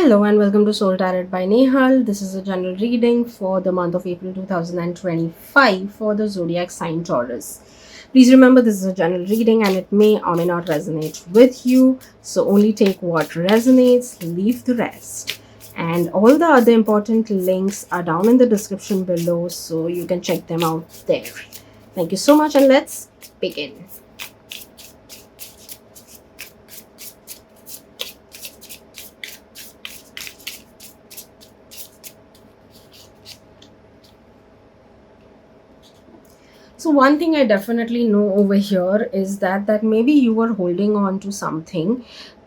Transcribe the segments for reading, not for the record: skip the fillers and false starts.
Hello and welcome to Soul Tarot by Nehal. This is a general reading for the month of April 2025 for the zodiac sign Taurus. Please remember this is a general reading and it may or may not resonate with you. So only take what resonates, leave the rest. And all the other important links are down in the description below so you can check them out there. Thank you so much and let's begin. So one thing I definitely know over here is that maybe you were holding on to something.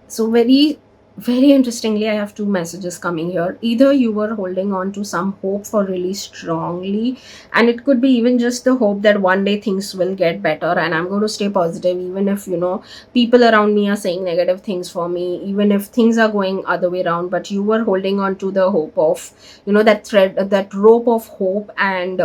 So very interestingly, I have two messages coming here. Either you were holding on to some hope for really strongly, and it could be even just the hope that one day things will get better and I'm going to stay positive, even if people around me are saying negative things for me, even if things are going other way around. But you were holding on to the hope of that thread, that rope of hope, and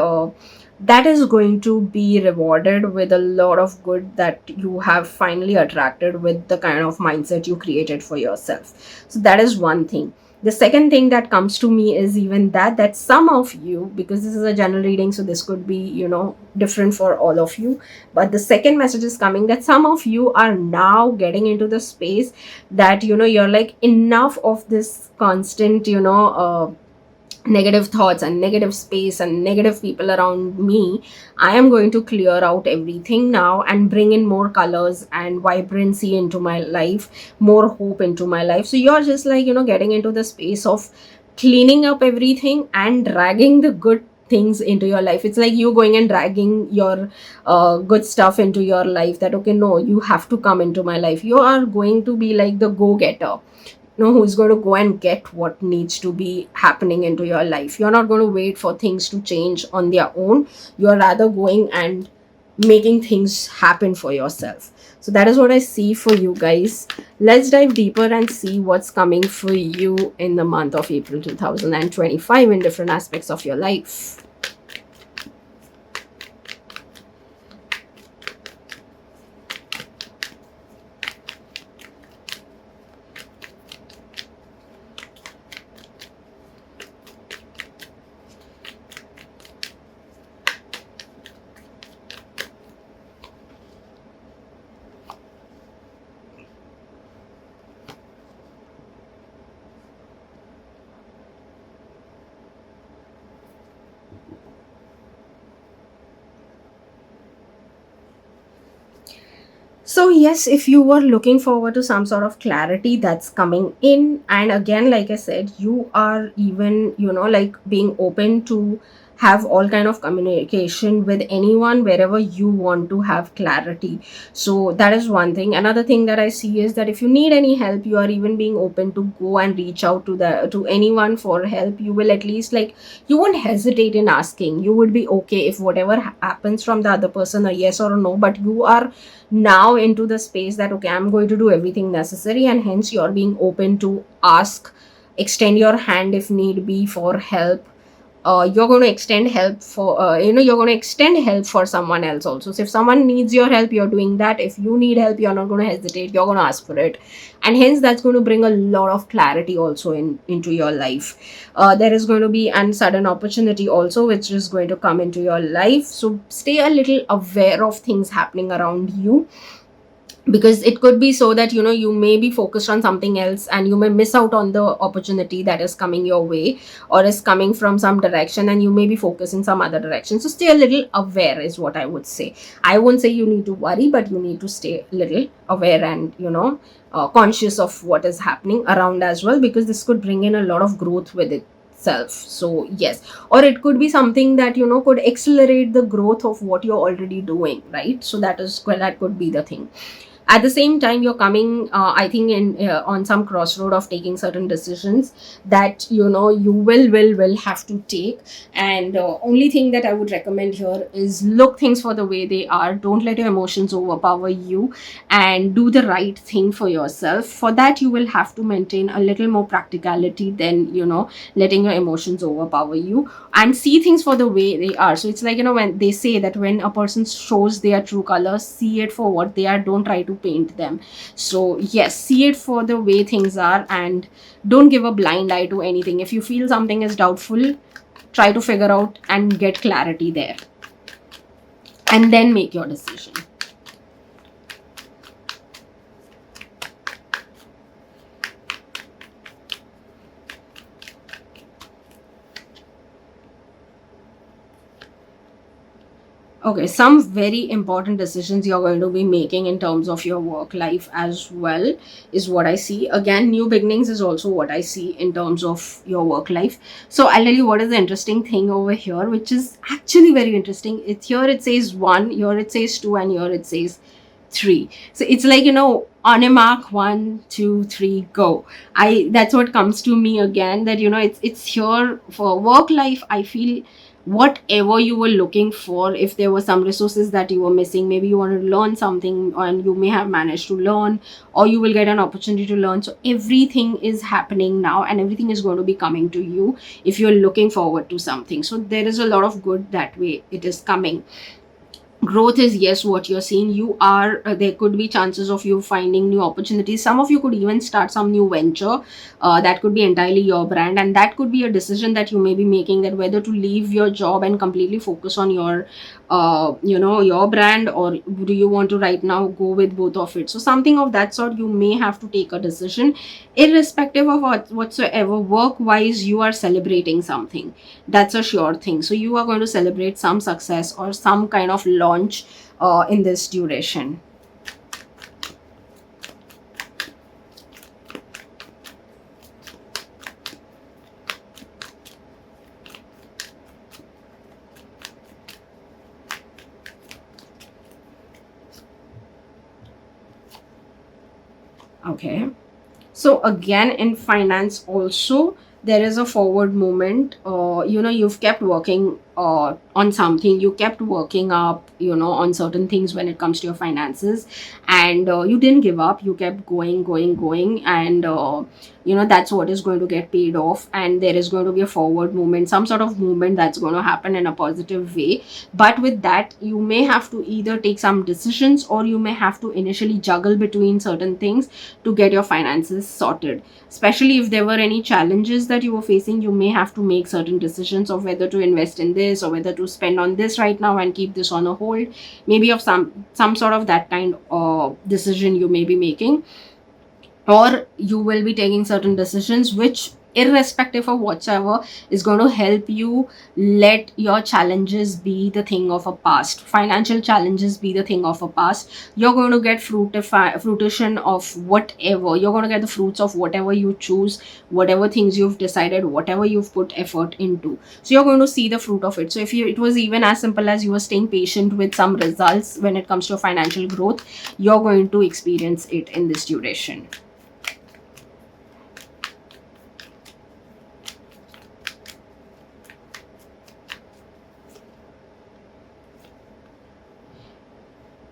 that is going to be rewarded with a lot of good that you have finally attracted with the kind of mindset you created for yourself. So that is one thing. The second thing that comes to me is even that some of you, because this is a general reading, so this could be different for all of you, but the second message is coming that some of you are now getting into the space that you're like, enough of this constant negative thoughts and negative space and negative people around me. I am going to clear out everything now and bring in more colors and vibrancy into my life, more hope into my life. So you're just like getting into the space of cleaning up everything and dragging the good things into your life. It's like you going and dragging your good stuff into your life, that okay, no, you have to come into my life. You are going to be like the go-getter, who's going to go and get what needs to be happening into your life. You're not going to wait for things to change on their own. You're rather going and making things happen for yourself. So that is what I see for you guys. Let's dive deeper and see what's coming for you in the month of April 2025 in different aspects of your life. So yes, if you were looking forward to some sort of clarity that's coming in, and again, like I said, you are even, like being open to have all kind of communication with anyone wherever you want to have clarity. So that is one thing. Another thing that I see is that if you need any help, you are even being open to go and reach out to anyone for help. You will at least, like, you won't hesitate in asking. You would be okay if whatever happens from the other person, a yes or a no, but you are now into the space that okay, I'm going to do everything necessary, and hence you're being open to ask, extend your hand if need be for help. You're going to extend help for you're going to extend help for someone else also. So if someone needs your help, you're doing that. If you need help, you're not going to hesitate, you're going to ask for it, and hence that's going to bring a lot of clarity also into your life. There is going to be a sudden opportunity also which is going to come into your life, so stay a little aware of things happening around you, because it could be so that you may be focused on something else and you may miss out on the opportunity that is coming your way or is coming from some direction, and you may be focused in some other direction. So stay a little aware is what I would say. I won't say you need to worry, but you need to stay a little aware and conscious of what is happening around as well, because this could bring in a lot of growth with it self. So yes, or it could be something that could accelerate the growth of what you're already doing, right? So that could be the thing. At the same time, you're coming I think in on some crossroad of taking certain decisions that you will have to take. And only thing that I would recommend here is look things for the way they are. Don't let your emotions overpower you, and do the right thing for yourself. For that, you will have to maintain a little more practicality than letting your emotions overpower you, and see things for the way they are. So it's like when they say that when a person shows their true colors, see it for what they are. Don't try to paint them. So yes, see it for the way things are, and don't give a blind eye to anything. If you feel something is doubtful, try to figure out and get clarity there, and then make your decision. Okay, some very important decisions you're going to be making in terms of your work life as well is what I see. Again, new beginnings is also what I see in terms of your work life. So I'll tell you what is the interesting thing over here, which is actually very interesting. It's here it says one, here it says two, and here it says three. So it's like, on a mark, 1, 2, 3, go. That's what comes to me again, that it's here for work life. I feel whatever you were looking for, if there were some resources that you were missing, maybe you wanted to learn something and you may have managed to learn, or you will get an opportunity to learn. So everything is happening now, and everything is going to be coming to you if you're looking forward to something. So there is a lot of good that way it is coming. Growth is, yes, what you're seeing. You are there could be chances of you finding new opportunities. Some of you could even start some new venture that could be entirely your brand, and that could be a decision that you may be making, that whether to leave your job and completely focus on your brand, or do you want to right now go with both of it. So something of that sort, you may have to take a decision. Irrespective of whatsoever, work wise, you are celebrating something. That's a sure thing. So you are going to celebrate some success or some kind of launch in this duration. Okay. So again, in finance also, there is a forward movement. You've kept working on something. You kept working up, on certain things when it comes to your finances, and you didn't give up. You kept going, and that's what is going to get paid off. And there is going to be a forward movement, some sort of movement that's going to happen in a positive way. But with that, you may have to either take some decisions, or you may have to initially juggle between certain things to get your finances sorted. Especially if there were any challenges that you were facing, you may have to make certain decisions of whether to invest in this or whether to spend on this right now and keep this on a hold. Maybe of some sort of that kind of decision you may be making, or you will be taking certain decisions which, irrespective of whatsoever, is going to help you let your challenges be the thing of a past, financial challenges be the thing of a past. You're going to get fruition of whatever. You're going to get the fruits of whatever you choose, whatever things you've decided, whatever you've put effort into. So you're going to see the fruit of it. So if it was even as simple as you were staying patient with some results when it comes to financial growth, you're going to experience it in this duration.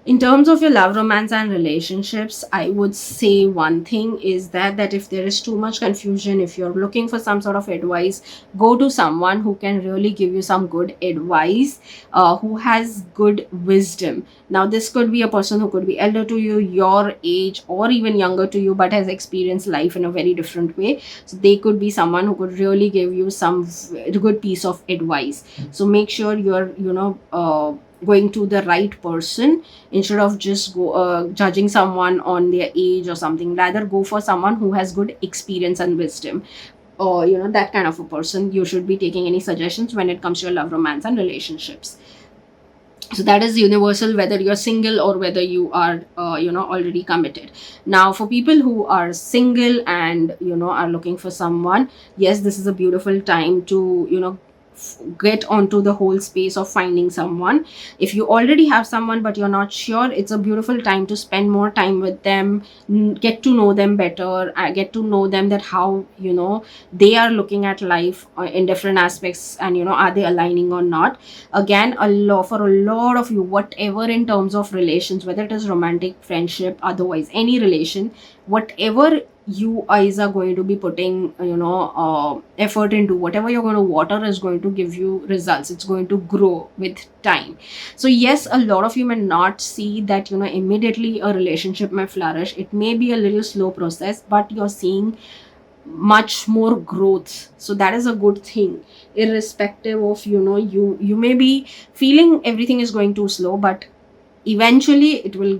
In terms of your love, romance, and relationships, I would say one thing is that if there is too much confusion, if you're looking for some sort of advice, go to someone who can really give you some good advice, who has good wisdom. Now, this could be a person who could be elder to you, your age, or even younger to you, but has experienced life in a very different way. So they could be someone who could really give you some good piece of advice. So make sure you're, going to the right person, instead of just judging someone on their age or something. Rather, go for someone who has good experience and wisdom, or that kind of a person you should be taking any suggestions when it comes to your love, romance, and relationships. So that is universal, whether you're single or whether you are already committed. Now, for people who are single and are looking for someone, yes, this is a beautiful time to get onto the whole space of finding someone. If you already have someone but you're not sure, it's a beautiful time to spend more time with them, get to know them better, get to know them, that how they are looking at life in different aspects, and are they aligning or not. Again, for a lot of you, whatever in terms of relations, whether it is romantic, friendship, otherwise any relation, whatever you guys are going to be putting effort into, whatever you're going to water is going to give you results. It's going to grow with time. So yes, a lot of you may not see that immediately a relationship may flourish. It may be a little slow process, but you're seeing much more growth. So that is a good thing, irrespective of you may be feeling everything is going too slow, but eventually it will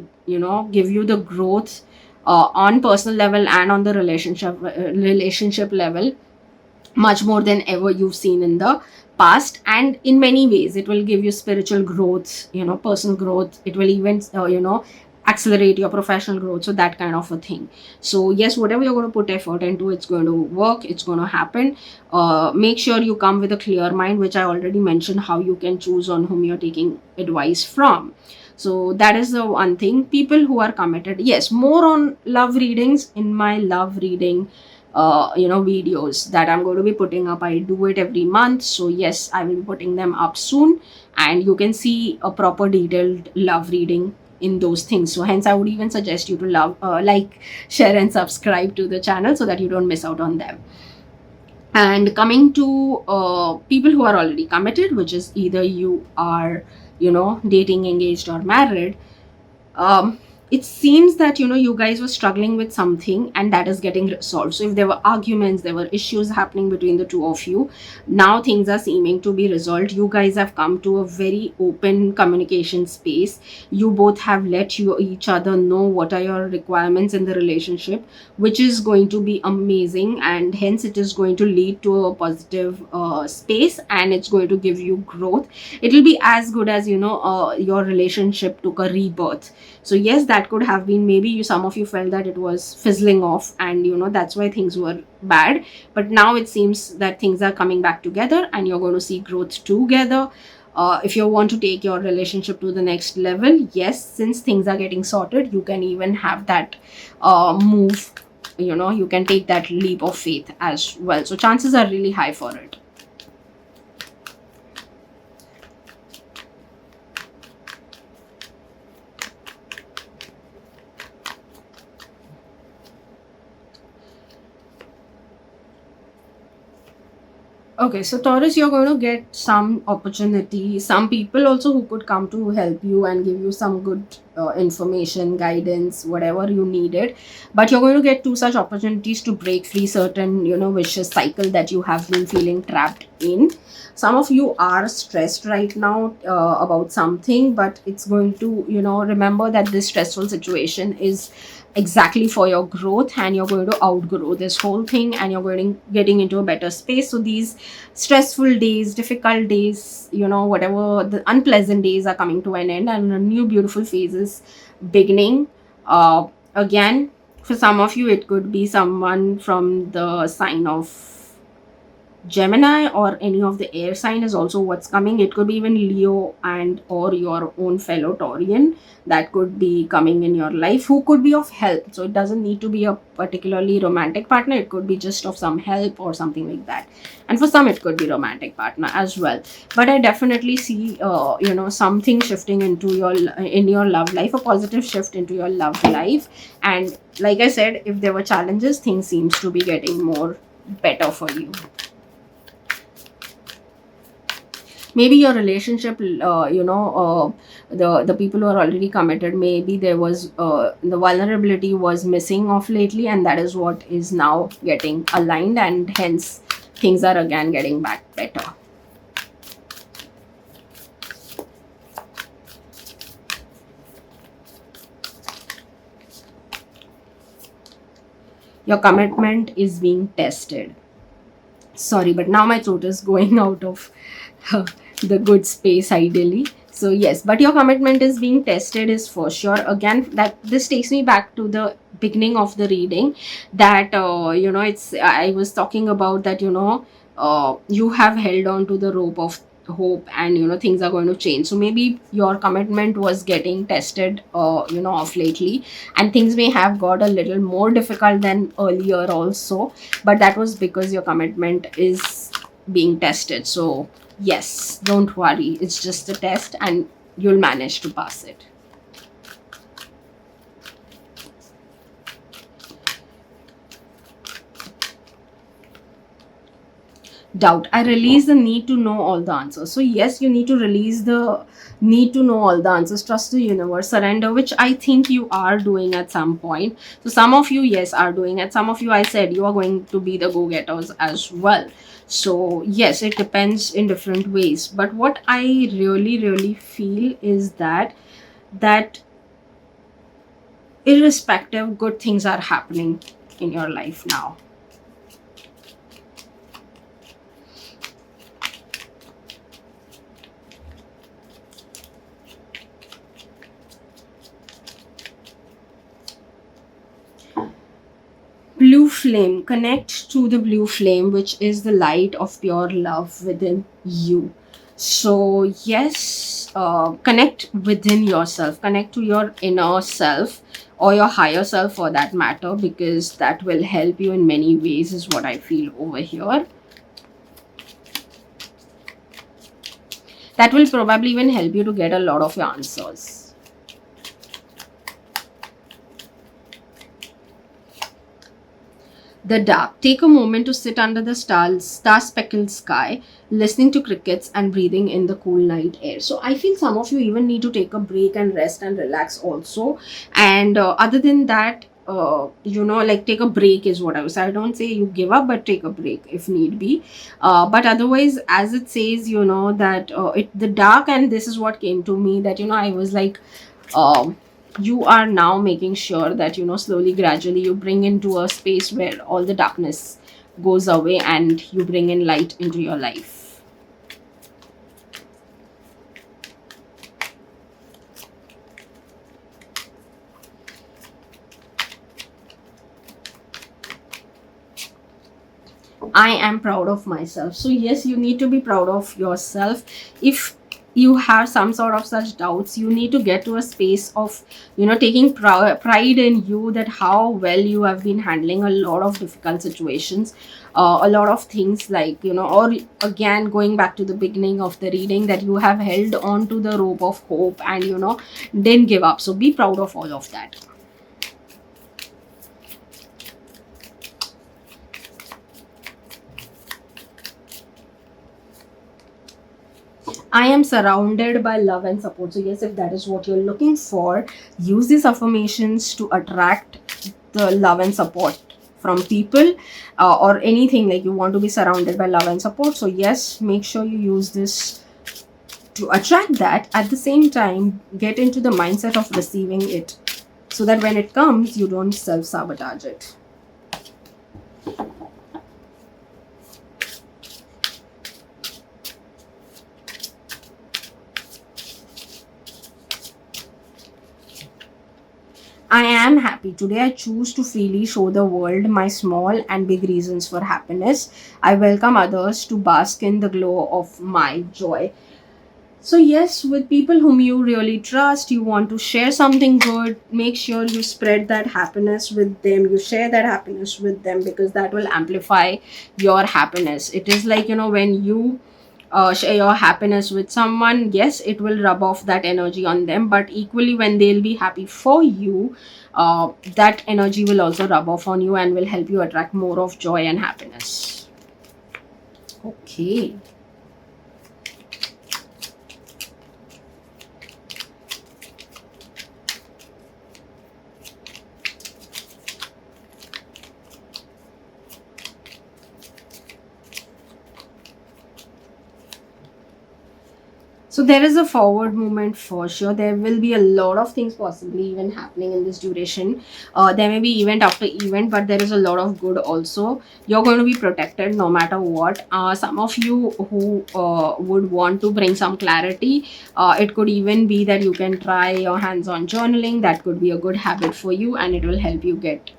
give you the growth on personal level and on the relationship level, much more than ever you've seen in the past. And in many ways it will give you spiritual growth, personal growth. It will even accelerate your professional growth, so that kind of a thing. So yes, whatever you're going to put effort into, it's going to work, it's going to happen. Make sure you come with a clear mind, which I already mentioned how you can choose on whom you're taking advice from. So that is the one thing. People who are committed, yes, more on love readings in my love reading videos that I'm going to be putting up. I do it every month, so yes, I will be putting them up soon, and you can see a proper detailed love reading in those things. So hence I would even suggest you to like, share and subscribe to the channel so that you don't miss out on them. And coming to people who are already committed, which is either you are dating, engaged, or married, um, it seems that you guys were struggling with something, and that is getting resolved. So if there were arguments, there were issues happening between the two of you, now things are seeming to be resolved. You guys have come to a very open communication space. You both have let each other know what are your requirements in the relationship, which is going to be amazing, and hence it is going to lead to a positive space, and it's going to give you growth. It will be as good as your relationship took a rebirth. So yes, that could have been, maybe some of you felt that it was fizzling off, and that's why things were bad. But now it seems that things are coming back together, and you're going to see growth together. If you want to take your relationship to the next level, yes, since things are getting sorted, you can even have that move. You can take that leap of faith as well. So chances are really high for it. Okay, so Taurus, you're going to get some opportunity, some people also who could come to help you and give you some good information, guidance, whatever you needed. But you're going to get two such opportunities to break free certain, vicious cycle that you have been feeling trapped in. Some of you are stressed right now about something, but it's going to, remember that this stressful situation is exactly for your growth, and you're going to outgrow this whole thing, and you're getting into a better space. So these stressful days, difficult days, whatever the unpleasant days are coming to an end, and a new beautiful phase is beginning. Again, for some of you it could be someone from the sign of Gemini or any of the air sign is also what's coming. It could be even Leo and or your own fellow Taurian that could be coming in your life, who could be of help. So it doesn't need to be a particularly romantic partner. It could be just of some help or something like that. And for some, it could be romantic partner as well. But I definitely see, something shifting into in your love life, a positive shift into your love life. And like I said, if there were challenges, things seems to be getting more better for you. Maybe your relationship, the people who are already committed, maybe there was the vulnerability was missing of lately, and that is what is now getting aligned, and hence things are again getting back better. Your commitment is being tested. Sorry, but now my throat is going out of the good space ideally. So yes, but your commitment is being tested is for sure. Again, that this takes me back to the beginning of the reading, that it's, I was talking about that, you have held on to the rope of hope, and things are going to change. So maybe your commitment was getting tested of lately, and things may have got a little more difficult than earlier also, but that was because your commitment is being tested. So yes, don't worry, it's just a test, and you'll manage to pass it. doubt. I release the need to know all the answers. So yes, you need to release the need to know all the answers. Trust the universe, surrender, which I think you are doing at some point. So some of you, yes, are doing it. Some of you, I said, you are going to be the go-getters as well. So yes, it depends in different ways. But what I really feel is that irrespective, good things are happening in your life now. Blue flame, connect to the blue flame, which is the light of pure love within you. So yes, connect within yourself, connect to your inner self or your higher self for that matter, because that will help you in many ways, is what I feel over here. That will probably even help you to get a lot of your answers. The dark. Take a moment to sit under the star-speckled sky, listening to crickets and breathing in the cool night air. So I feel some of you even need to take a break and rest and relax also. And other than that, like take a break is what I was. I don't say you give up, but take a break if need be. But otherwise, as it says, that the dark, and this is what came to me, that I was like, um, you are now making sure that slowly gradually you bring into a space where all the darkness goes away and you bring in light into your life. I am proud of myself. So yes, you need to be proud of yourself. If you have some sort of such doubts, you need to get to a space of taking pride in you, that how well you have been handling a lot of difficult situations, a lot of things, like or again going back to the beginning of the reading, that you have held on to the rope of hope and didn't give up. So be proud of all of that. I am surrounded by love and support. So, yes, if that is what you're looking for, use these affirmations to attract the love and support from people, or anything, like you want to be surrounded by love and support. So, yes, make sure you use this to attract that. At the same time, get into the mindset of receiving it, so that when it comes, you don't self sabotage it. I am happy. Today I choose to freely show the world my small and big reasons for happiness. I welcome others to bask in the glow of my joy. So, yes, with people whom you really trust, you want to share something good, make sure you spread that happiness with them, you share that happiness with them, because that will amplify your happiness. It is like, when you share your happiness with someone, yes, it will rub off that energy on them, but equally, when they'll be happy for you, that energy will also rub off on you and will help you attract more of joy and happiness. Okay. So there is a forward movement for sure. There will be a lot of things possibly even happening in this duration. There may be event after event, but there is a lot of good also. You're going to be protected no matter what. Some of you who would want to bring some clarity, it could even be that you can try your hands on journaling. That could be a good habit for you, and it will help you get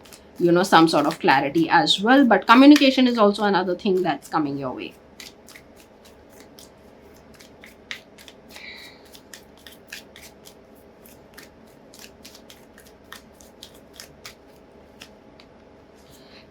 some sort of clarity as well. But communication is also another thing that's coming your way.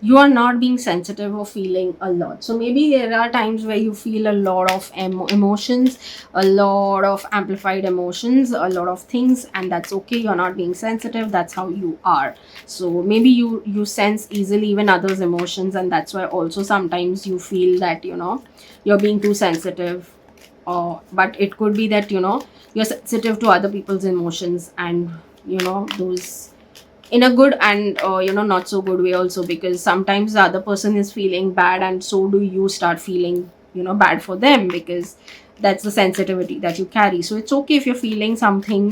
You are not being sensitive or feeling a lot. So maybe there are times where you feel a lot of emotions, a lot of amplified emotions, a lot of things, and that's okay. You're not being sensitive. That's how you are. So maybe you sense easily even others' emotions, and that's why also sometimes you feel that you're being too sensitive. But it could be that you're sensitive to other people's emotions, and those in a good and not so good way also, because sometimes the other person is feeling bad and so do you start feeling bad for them, because that's the sensitivity that you carry. So it's okay if you're feeling something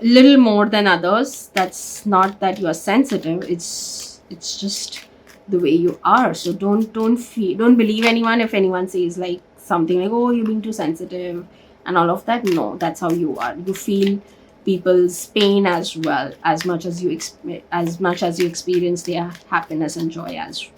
little more than others. That's not that you're sensitive, it's just the way you are. So don't believe anyone if anyone says like something like, oh, you're being too sensitive and all of that. No, that's how you are. You feel people's pain as well, as much as you experience their happiness and joy as well.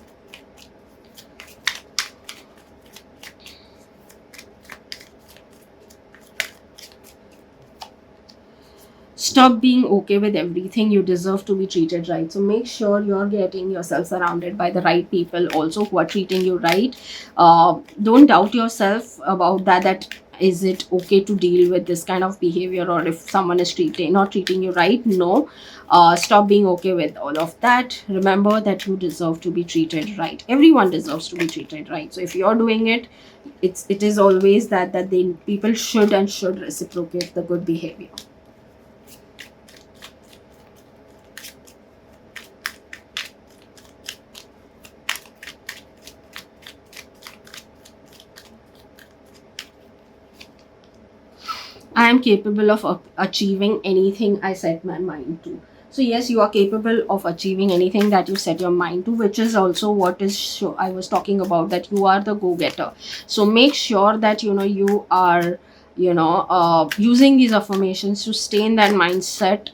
Stop being okay with everything. You deserve to be treated right. So make sure you're getting yourself surrounded by the right people also who are treating you right. Don't doubt yourself about that is it okay to deal with this kind of behavior, or if someone is not treating you right. No. Stop being okay with all of that. Remember that you deserve to be treated right. Everyone deserves to be treated right. So if you're doing it, it is always that they people should reciprocate the good behavior. I am capable of achieving anything I set my mind to. So yes, you are capable of achieving anything that you set your mind to, which is also what is I was talking about, that you are the go-getter. So make sure that you are using these affirmations to stay in that mindset.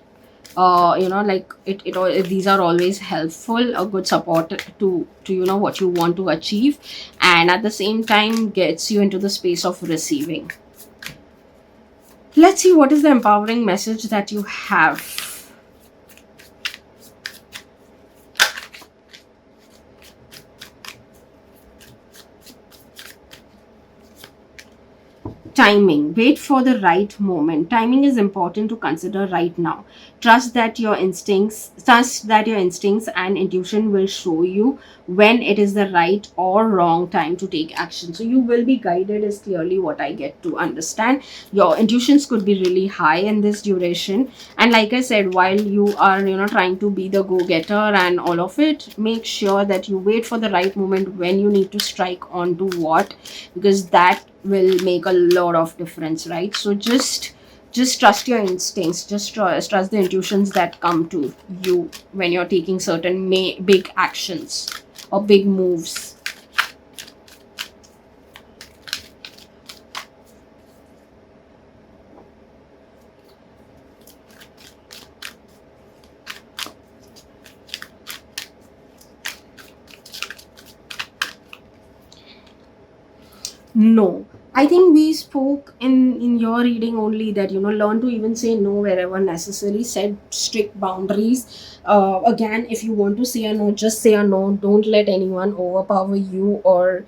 Like these are always helpful, a good support to what you want to achieve, and at the same time gets you into the space of receiving. Let's see what is the empowering message that you have. Timing. Wait for the right moment. Timing is important to consider right now. Trust that your instincts and intuition will show you when it is the right or wrong time to take action. So you will be guided is clearly what I get to understand. Your intuitions could be really high in this duration. And like I said, while you are trying to be the go-getter and all of it, make sure that you wait for the right moment when you need to strike on to what, because that will make a lot of difference, right? So just trust your instincts, just trust the intuitions that come to you when you're taking certain big actions or big moves. No, I think we spoke in your reading only that learn to even say no wherever necessary. Set strict boundaries. Again, if you want to say a no, just say a no. Don't let anyone overpower you, or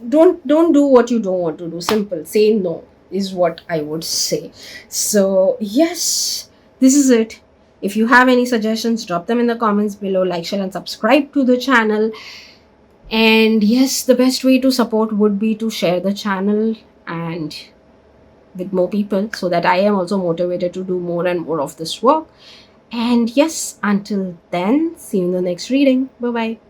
don't do what you don't want to do. Simple. Say no is what I would say. So yes, this is it. If you have any suggestions, drop them in the comments below. Like, share, and subscribe to the channel. And yes, the best way to support would be to share the channel and with more people, so that I am also motivated to do more and more of this work. And yes, until then, see you in the next reading. Bye bye.